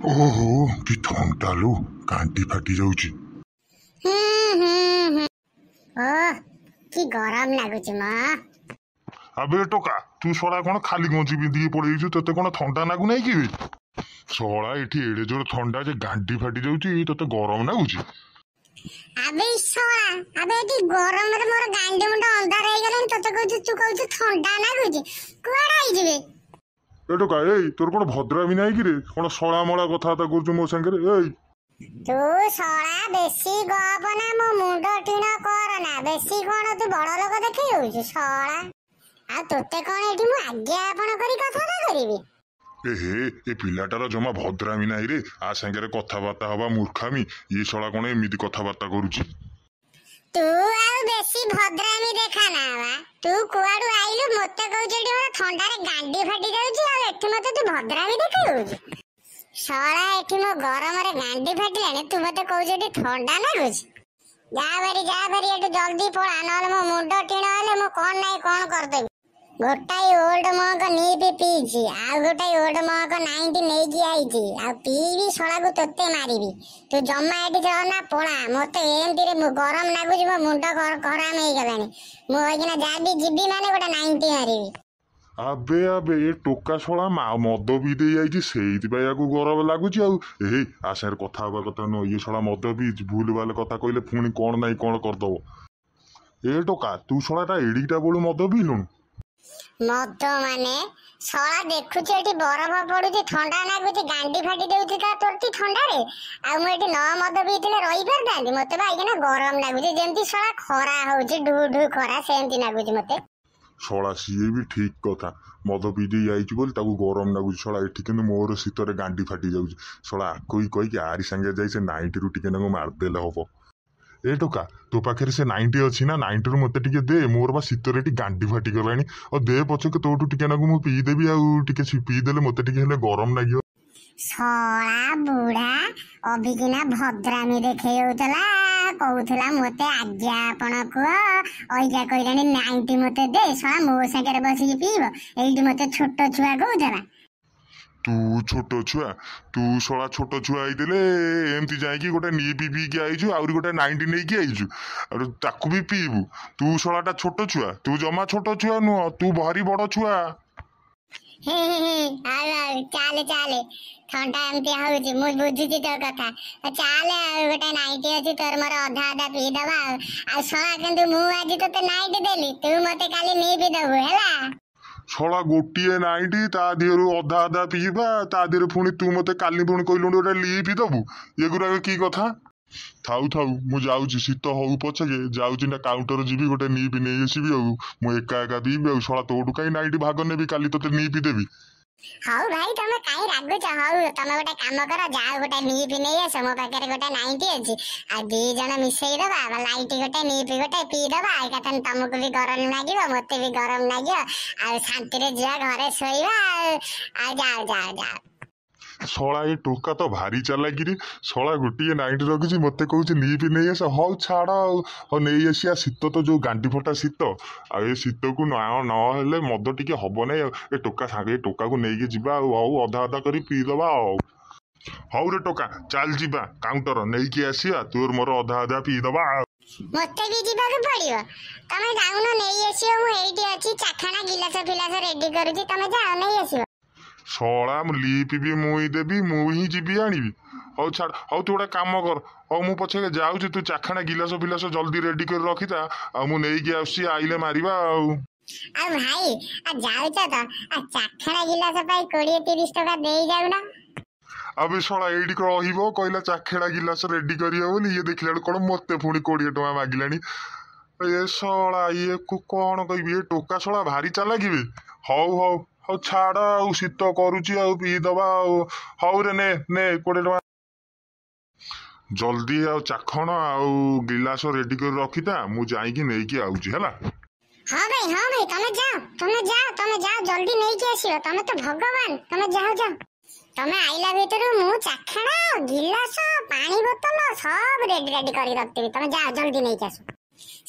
ଓହୋ କି ଥଣ୍ଡା ଲୋ, କାଣ୍ଟି ଫାଟି ଯାଉଛି। କି ଗରମ ଲାଗୁଛି ମ। ଆବେ ଟୋକା, ତୁ ଶଳା କଣ ଖାଲି ଗଞ୍ଜି ପିନ୍ଧିକି ପଳେଇଛୁ? ତତେ କଣ ଥଣ୍ଡା ଲାଗୁନାହିଁ କି? ଶଳା ଏଠି ଏଡେ ଜୋର ଥଣ୍ଡା ଯେ ଗାଣ୍ଡି ଫାଟି ଯାଉଛି, ତତେ ଗରମ ଲାଗୁଛି? ଆବେ ଶଳା, ଆବେ ଏଠି ଗରମରେ ମୋର ଗାଣ୍ଡି ମୁଣ୍ଡ ଅନ୍ଧାର ହେଇଗଲାଣି, ତତେ କହୁଛୁ ତୁ କହୁଛୁ ଥଣ୍ଡା ଲାଗୁଛି? କୁଆଡେ ଆଇଯିବେ? ଏ ଟୋକା, ଏଇ ତୋର କଣ ଭଦ୍ରାମି ନାହିଁ କିରେ? କଣ ଶଳା ମଳା କଥାବାର୍ତ୍ତା କରୁଛୁ ମୋ ସାଙ୍ଗରେ? ଏଇ ତୁ ଶଳା ବେଶୀ ଗପ ନା, ମୋ ମୁଣ୍ଡ ଟିଣ କରନା। ବେଶୀ କଣ ତୁ ବଡ ଲୋକ ଦେଖେଇ ହଉଛୁ ଶଳା? ଆଉ ତୋତେ କଣ ଏଠି ମୁଁ ଆଜ୍ଞା ଆପଣ କରି କଥାଟା କରିବି? ଏ ପିଲାଟାର ଜମା ଭଦ୍ରାମି ନାହିଁ ରେ। ଆ ସାଙ୍ଗରେ କଥାବାର୍ତ୍ତା ହବା ମୂର୍ଖାମି। ଇଏ ଶଳା କଣ ଏମିତି କଥାବାର୍ତ୍ତା କରୁଛି? ତୁ ଆଉ ବେଶୀ ଭଦ୍ରାମି ଦେଖାନା ବା। ତୁ କୁଆଡୁ ଆଇଲୁ? ମତେ କହୁଛୁ ଏଠି ମୋର ଥଣ୍ଡାରେ ଗାଣ୍ଡି ଫାଟି ଯାଉଛି, ଆଉ ଏଠି ମତେ ତୁ ଭଦ୍ରାମି ଦେଖେଇ ହଉଛୁ? ଶଳା ଏଠି ମୋ ଗରମରେ ଗାଣ୍ଡି ଫାଟିଲାଣି, ତୁ ମତେ କହୁଛୁ ଏଠି ଥଣ୍ଡା ଲାଗୁଛି? ଯା ଭାରି ଏଠୁ ଜଲ୍ଦି ପଳା, ନହେଲେ ମୋ ମୁଣ୍ଡ ଟିଣ ହେଲେ ମୁଁ କଣ ନାଇଁ କଣ କରିଦେବି। ଗୋଟାଏ ଓଲ୍ଡ ମଗ ନିପି ପିଇଛି, ଆଉ ଗୋଟାଏ ଓଲ୍ଡ ମଗ 90 ନେଇକି ଆଇଛି, ଆଉ ପିଇବି ଶଳାକୁ ତୋତେ ମାରିବି। ତୁ ଜମା ଏଠି ରହନା, ପଳା। ମତେ ଏମିତିରେ ଗରମ ଲାଗୁଛି, ମୋ ମୁଣ୍ଡ ଗରମ ହେଇଗଲାଣି। ମୁଁ ଏଇକିନା ଯାବି ଯିବି ମାନେ ଗୋଟେ 90 ମାରିବି। ଆବେ ଏ ଟୋକା ଶଳା ମଦ ପିଇ ଦେଇ ଯାଇଛି, ସେଇଥିପାଇଁ ୟାକୁ ଗରମ ଲାଗୁଛି। ଆଉ ଏଇ ଆ ସାଙ୍ଗରେ କଥା ହବା କଥା ନୁହଁ। ଇଏ ଶଳା ମଦ ପିଇଛି, ଭୁଲ ଭାଲ କଥା କହିଲେ ପୁଣି କଣ ନାଇଁ କଣ କରିଦବ। ଏ ଟୋକା, ତୁ ଶଳା ଟା ଏଡିକିଟା ବେଳୁ ମଦ ପିଇଲୁଣୁ? ମଦ ମାନେ ଶଳା ଦେଖୁଛୁ ଏଠି ବରଫ ପଡୁଛି, ଥଣ୍ଡା ଲାଗୁଛି, ଗାଣ୍ଡି ଫାଟି ଦେଉଛି ତୋରଟି ଥଣ୍ଡାରେ। ଆଉ ମୁଁ ଏଠି ନ ମଦ ପିଇଥିଲେ ରହିପାରିଥାନ୍ତି? ମତେ ବା ଏଇକିନା ଗରମ ଲାଗୁଛି, ଯେମିତି ଶଳା ଖରା ହଉଛି, ଢୁ ଢୁ ଖରା, ସେମିତି ଲାଗୁଛି ମତେ। ଶଳା ସିଏ ବି ଠିକ କଥା, ମଦ ପିଇ ଦେଇ ଯାଇଛି ବୋଲି ତାକୁ ଗରମ ଲାଗୁଛି। ଶଳା ଏଠି କିନ୍ତୁ ମୋର ଶୀତରେ ଗାଣ୍ଡି ଫାଟି ଯାଉଛି। ଶଳା ଆକଇ କହିକି ଆରି ସାଙ୍ଗେ ଯାଇ ସେ 90ରୁ ଟିକେ ନାକୁ ମାରିଦେଲେ ହବ। ଏ ଟୋକା, ତୋ ପାଖରେ ସେ 90 ଅଛି ନା? 90ରୁ ମତେ ଟିକେ ଦେ, ମୋର ବା ଶୀତରେ ଏଠି ଗାଣ୍ଡି ଫାଟି ଗଲାଣି। ଆଉ ଦେ ପଛକେ, ତୋଠୁ ଟିକେ ନାକୁ ମୁଁ ପିଇଦେବି। ଆଉ ଟିକେ ପିଇଦେଲେ ମତେ ଟିକେ ହେଲେ ଗରମ ଲାଗିବ। ଶଳା ବୁଢା ଅଭିକିନା ଭଦ୍ରାମି ଦେଖେଇ ହଉଥିଲା, କହୁଥିଲା ମତେ ଆଜ୍ଞା ଆପଣ କୁହ, ଅଇକା କହିଲାଣି 90 ମତେ ଦେ। ଶଳା ମୋ ସାଙ୍ଗରେ ବସିକି ପିଇବ? ଏଇଠି ମତେ ଛୋଟ ଛୁଆ କହୁଥିଲା। ତୁ ଛୋଟ ଛୁଆ? ତୁ ଶଳା ଛୋଟ ଛୁଆ ହେଇଥିଲେ ଏମିତି ଯାଇକି ଗୋଟେ ନିପି ପିଇକି ଆଇଛୁ, ଆହୁରି ଗୋଟେ 90 ନେଇକି ଆଇଛୁ, ଆଉ ତାକୁ ବି ପିଇବୁ? ତୁ ଶଳାଟା ଛୋଟ ଛୁଆ? ତୁ ଜମା ଛୋଟ ଛୁଆ ନୁହଁ, ତୁ ଭାରି ବଡ ଛୁଆ। ଚାଲେ ଥଣ୍ଡା ଏମିତି ହଉଛି, ମୁଁ ବୁଝୁଛି ତୋ କଥା। ଚାଲେ ଆଉ ଗୋଟେ 90 ଅଛି, ତୋର ମୋର ଅଧା ଅଧା ପିଇଦବା। ଆଉ ଶଳା କିନ୍ତୁ ମୁଁ ଆଜି ତୋତେ 90 ଦେଲି, ତୁ ମତେ କାଲି ନିପି ଦବୁ ହେଲା? ଶଳା ଗୋଟିଏ 90, ତା ଦେହରୁ ଅଧା ଅଧା ପିଇବା, ତା ଦେହରେ ପୁଣି ତୁ ମତେ କାଲି ପୁଣି କହିଲୁଣି ଗୋଟେ ଲିପି ଦବୁ? ଏଗୁରାକ କି କଥା? ଥାଉ ମୁଁ ଯାଉଛି, ଶୀତ ହଉ ପଛକେ ଯାଉଛି ନା କାଉଣ୍ଟର ଯିବି, ଗୋଟେ ନିପି ନେଇ ଆସିବି। ଆଉ ମୁଁ ଏକା ପିଇବି। ଆଉ ଶଳା ତୋଠୁ କାହିଁ 90 ଭାଗ ନେବି? କାଲି ତୋତେ ନିପି ଦେବି। ହଉ ଭାଇ, ତମେ କାହିଁ ରାଗୁଛ? ହଉ ତମେ ଗୋଟେ କାମ କର, ଯାଅ ଗୋଟେ ନିପି ନେଇ ଆସ। ମୋ ପାଖରେ ଗୋଟେ 90 ଅଛି, ଆଉ 2 ଜଣ ମିଶେଇ ଦବା, ଲାଇଟ୍ ଗୋଟେ ନିପି ଗୋଟେ ପିଇଦବା। ଏକାଥରେ ତମକୁ ବି ଗରମ ଲାଗିବ, ମତେ ବି ଗରମ ଲାଗିବ, ଆଉ ଶାନ୍ତିରେ ଯିବା ଘରେ ଶୋଇବା। ଆଉ ଯାଅ। ଶଳା ଏ ଟୋକା ତ ଭାରି ଚାଲାକିରେ। ଶଳା ଗୋଟିଏ 90 ରଖିଛି, ମତେ କହୁଛି ନିପି ନେଇ ଆସ। ହଉ ଛାଡ, ହଉ ନେଇ ଆସିବା। ଶୀତ ତ ଯୋଉ ଗାଣ୍ଡି ଫଟା ଶୀତ, ଆଉ ଏ ଶୀତକୁ ନହେଲେ ମଦ ଟିକେ ହବ ନାଇଁ। ଆଉ ଏ ଟୋକାକୁ ନେଇକି ଯିବା। ଆଉ ହଉ ଅଧା ଅଧା କରି ପିଇଦବା। ଆଉ ହଉ ରେ ଟୋକା, ଚାଲ ଯିବା କାଉଣ୍ଟର, ନେଇକି ଆସିବା। ତୋର ମୋର ଅଧା ଅଧା ପିଇଦବା। ମତେ ବି ଯିବାକୁ ପଡିବ? ତମେ ଯାଉନ ନେଇ ଆସିବ, ମୁଁ ଏଇଠି ଅଛି, ଚାଖଣା ଗିଲାସ ଫିଲାସ ରେଡି କରୁଛି, ତମେ ଯାଅ ନେଇ ଆସିବ। ଶଳା ଲିପି ବି ମୁଁ ହିଁ ଦେବି, ମୁଁ ହିଁ ଯିବି ଆଣିବି? ହଉ ଛାଡ, ହଉ ତୁ ଗୋଟେ କାମ କର, ହଉ ମୁଁ ପଛରେ ଯାଉଛି, ତୁ ଚାଖଣା ଗିଲାସ ଫିଲାସ ଜଲ୍ଦି ରେଡି କରି ରଖିଥା, ଆଉ ମୁଁ ନେଇକି ଆସୁଛି, ଆଇଲେ ମାରିବା। ଆଉ ଭାଇ ଯାଉଛ ତ, ଚାଖଣା ଗିଲାସ ପାଇଁ 20-30 ଟଙ୍କା ଦେଇ ଯାଉନ। ଆବେ ଶଳା ଏଇଠି ରହିବ, କହିଲା ଚାଖେଣା ଗିଲାସ ରେଡି କରିବ ବୋଲି। ଇଏ ଦେଖିଲା ବେଳକୁ କଣ ମତେ ପୁଣି 20 ଟଙ୍କା ମାଗିଲାଣି। ଏ ଶଳା ଇଏକୁ କଣ କହିବି? ଏ ଟୋକା ଶଳା ଭାରି ଚାଲାକିବେ। ହଉ ଛାଡ, ଆଉ ଶୀତ କରୁଛି, ଆଉ ପିଇଦବା। ଆଉ ହଉ ରେ, ନେ 20 ଟଙ୍କା। ଜଲ୍ଦି ଆଉ ଚାଖଣ ଆଉ ଗିଲାସ ରେଡି କରି ରଖିଥା, ମୁଁ ଯାଇକି ନେଇକି ଆଉଛି ହେଲା। ହଁ ଭାଇ, ତମେ ଯାଅ ଜଲ୍ଦି ନେଇକି ଆସିବ। ତମେ ତ ଭଗବାନ, ତମେ ଯାଅ। ତମେ ଆଇଲା ଭିତରୁ ମୁଁ ଚାଖଣା, ଗିଲାସ, ପାଣି ବୋତଲ ସବୁ ରେଡି କରି ରଖିଥିବି। ତମେ ଯାଅ ଜଲ୍ଦି ନେଇକି ଆସ।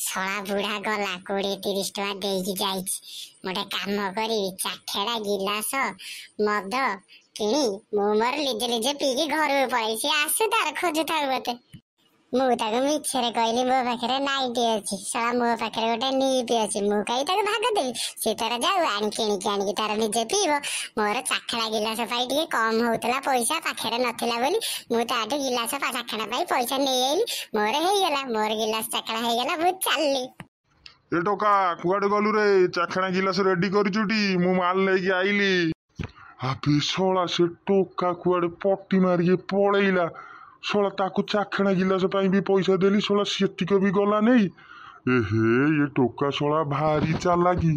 ଶଳା ବୁଢା ଗଲା, 20-30 ଟଙ୍କା ଦେଇକି ଯାଇଛି। ଗୋଟେ କାମ କରିବି, ଚାଖେଣା ଗିଲାସ ମଦ କିଣି ମୁଁ ମୋର ଲିଜେ ଲିଜେ ପିଇକି ଘରକୁ ପଳେଇ ସିଏ ଆସୁ ତାର ଖୋଜୁଥାଉ ମତେ। ମୁଁ ତାକୁ ମିଛରେ କହିଲି ମୋ ପାଖରେ ନାଇଟି ଅଛି, ଶଳା ମୋ ପାଖରେ ଗୋଟେ ନିପି ଅଛି, ମୁଁ କାହିଁ ତାକୁ ଭାଗ ଦେବି। ସେ ତାର ଯାଉ କିଣିକି ଆଣିକି ତାର ନିଜେ ପିଇବ। ମୋର ଚାଖଣା ଗିଲାସ ପାଇଁ ଟିକେ କମ ହଉଥିଲା ପଇସା, ପାଖରେ ନଥିଲା ବୋଲି ମୁଁ ତାଠୁ ଗିଲାସ ଚାଖଣା ପାଇଁ ପଇସା ନେଇ ଆଇଲି। ମୋର ହେଇଗଲା, ମୋର ଗିଲାସ ଚାଖଣା ହେଇଗଲା, ମୁଁ ଚାଲିଲି। ଏ ଟୋକା କୁଆଡେ ଗଲୁ ରେ? ଚାଖଣା ଗିଲାସ ରେଡି କରିଚୁଟି? ମୁଁ ମାଲ ନେଇକି ଆଇଲି। ଆବେ ଶଳା ସେ ଟୋକା କୁଆଡେ ପଟି ମାରିକି ପଳେଇଲା। ଶଳା ତାକୁ ଚାଖଣା ଗିଲାସ ପାଇଁ ବି ପଇସା ଦେଲି, ଶଳା ସେତିକ ବି ଗଲା ନେଇ। ଏହେ ଏ ଟୋକା ଶଳା ଭାରି ଚାଲାକି।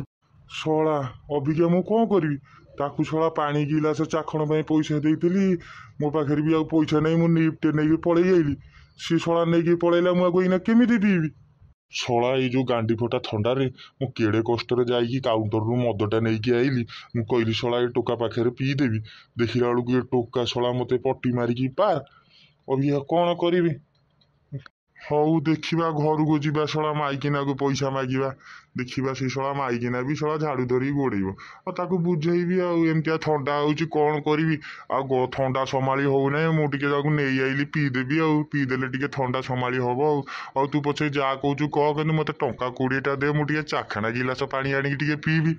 ଶଳା ଅବିକା ମୁଁ କଣ କରିବି? ତାକୁ ଶଳା ପାଣି ଗିଲାସ ଚାଖଣ ପାଇଁ ପଇସା ଦେଇଥିଲି, ମୋ ପାଖରେ ବି ଆଉ ପଇସା ନାହିଁ, ମୁଁ ନିପ୍ଟେ ନେଇକି ପଳେଇ ଆଇଲି। ସିଏ ଶଳା ନେଇକି ପଳେଇଲା, ମୁଁ ଆକୁ ଏଇନା କେମିତି ପିଇବି? ଶଳା ଏଇ ଯୋଉ ଗାଣ୍ଡି ଫଟା ଥଣ୍ଡାରେ ମୁଁ କେଡ଼େ କଷ୍ଟରେ ଯାଇକି କାଉଣ୍ଟରରୁ ମଦଟା ନେଇକି ଆଇଲି। ମୁଁ କହିଲି ଶଳା ଏ ଟୋକା ପାଖରେ ପିଇଦେବି, ଦେଖିଲା ବେଳକୁ ଏ ଟୋକା ଶଳା ମତେ ପଟି ମାରିକି ପାର। ଅବିକା କଣ କରିବି? ହଉ ଦେଖିବା ଘରକୁ ଯିବା, ଶଳା ମାଇକିନାକୁ ପଇସା ମାଗିବା। ଦେଖିବା ସେ ଶଳା ମାଇକିନା ବି ଶଳା ଝାଡୁ ଧରିକି ଗୋଡେଇବ। ଆଉ ତାକୁ ବୁଝେଇବି ଆଉ ଏମିତିଆ ଥଣ୍ଡା ହଉଛି କଣ କରିବି। ଆଉ ଥଣ୍ଡା ସମ୍ଭାଳି ହଉନାହିଁ, ମୁଁ ଟିକେ ତାକୁ ନେଇ ଆଇଲି ପିଇଦେବି, ଆଉ ପିଇଦେଲେ ଟିକେ ଥଣ୍ଡା ସମ୍ଭାଳି ହବ। ଆଉ ତୁ ପଛେ ଯାହା କହୁଛୁ କହ, କିନ୍ତୁ ମତେ ଟଙ୍କା 20ଟା ଦେ, ମୁଁ ଟିକେ ଚାଖଣା ଗିଲାସ ପାଣି ଆଣିକି ଟିକେ ପିଇବି।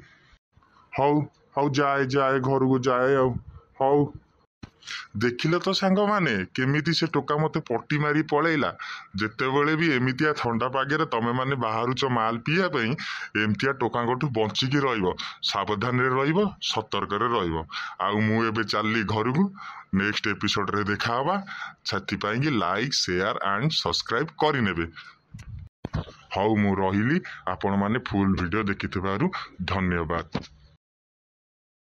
ହଉ ହଉ ଯାଏ ଘରକୁ ଯାଏ ଆଉ। ହଉ ଦେଖିଲେ ତ ସାଙ୍ଗମାନେ କେମିତି ସେ ଟୋକା ମତେ ପଟି ମାରି ପଳେଇଲା। ଯେତେବେଳେ ବି ଏମିତିଆ ଥଣ୍ଡା ପାଗରେ ତମେ ମାନେ ବାହାରୁଛ ମାଲ ପିଇବା ପାଇଁ, ଏମିତିଆ ଟୋକାଙ୍କଠୁ ବଞ୍ଚିକି ରହିବ, ସାବଧାନରେ ରହିବ, ସତର୍କରେ ରହିବ। ଆଉ ମୁଁ ଏବେ ଚାଲିଲି ଘରକୁ। ନେକ୍ସଟ ଏପିସୋଡରେ ଦେଖାହବା। ସେଥିପାଇଁକି ଲାଇକ୍, ସେୟାର ଆଣ୍ଡ ସବସ୍କ୍ରାଇବ କରିନେବେ। ହଉ ମୁଁ ରହିଲି, ଆପଣମାନେ ଫୁଲ ଭିଡିଓ ଦେଖିଥିବାରୁ ଧନ୍ୟବାଦ।